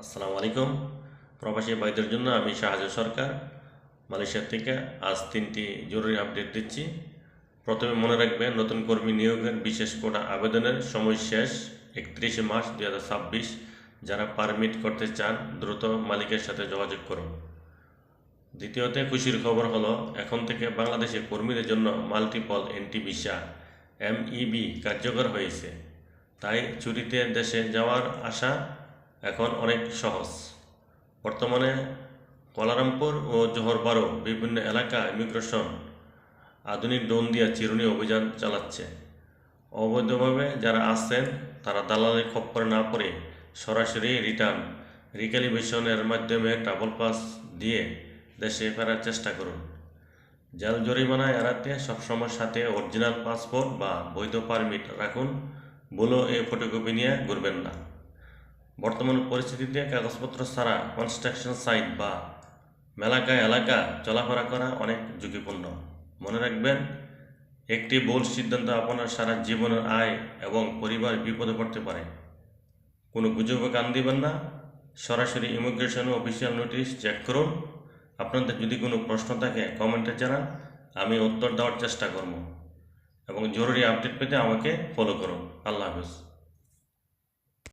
আসসালামু আলাইকুম। প্রবাসী ভাইদের জন্য আমি শাহজাদ সরকার মালয়েশিয়া থেকে আজ 3টি জরুরি আপডেট দিচ্ছি। প্রথমে মনে রাখবেন, নতুন কর্মী নিয়োগের বিশেষ কোটা আবেদনের সময় শেষ 31 মার্চ 2026। যারা পারমিট করতে চান দ্রুত মালিকের সাথে যোগাযোগ করুন। দ্বিতীয়তে খুশির খবর হলো, এখন থেকে বাংলাদেশে কর্মীদের জন্য মাল্টিপল এন্ট্রি ভিসা MEB কার্যকর হয়েছে। তাই ছুটিতে দেশে যাওয়ার আশা এখন অনেক সহজ। বর্তমানে কুয়ালালামপুর ও জোহর বারো বিভিন্ন এলাকা ইমিগ্রেশন আধুনিক ড্রোন দিয়ে চিরুনি অভিযান চালাচ্ছে। অবৈধভাবে যারা আসছেন তারা দালালের খপ্পরে না পড়ে সরাসরি রিটার্ন রিক্যালিব্রেশনের মাধ্যমে ট্রাভেল পাস দিয়ে দেশে ফেরার চেষ্টা করুন। জেল জরিমানা এড়াতে সবসময় সাথে অরিজিনাল পাসপোর্ট বা বৈধ পারমিট রাখুন। বলো এই ফটোকপি নিয়ে ঘুরবেন না। বর্তমান পরিস্থিতিতে কাগজপত্র ছাড়া কনস্ট্রাকশন সাইট বা এলাকা চলাফেরা করা অনেক ঝুঁকিপূর্ণ। মনে রাখবেন, একটি ভুল সিদ্ধান্ত আপনার সারা জীবনের আয় এবং পরিবার বিপদে পড়তে পারে। কোনো গুজবে কান দিবেন না। সরাসরি ইমিগ্রেশন অফিসিয়াল নোটিশ চেক করুন। আপনাদের যদি কোনো প্রশ্ন থাকে কমেন্টে জানান, আমি উত্তর দেওয়ার চেষ্টা করব। এবং জরুরি আপডেট পেতে আমাকে ফলো করুন। আল্লাহ হাফেজ।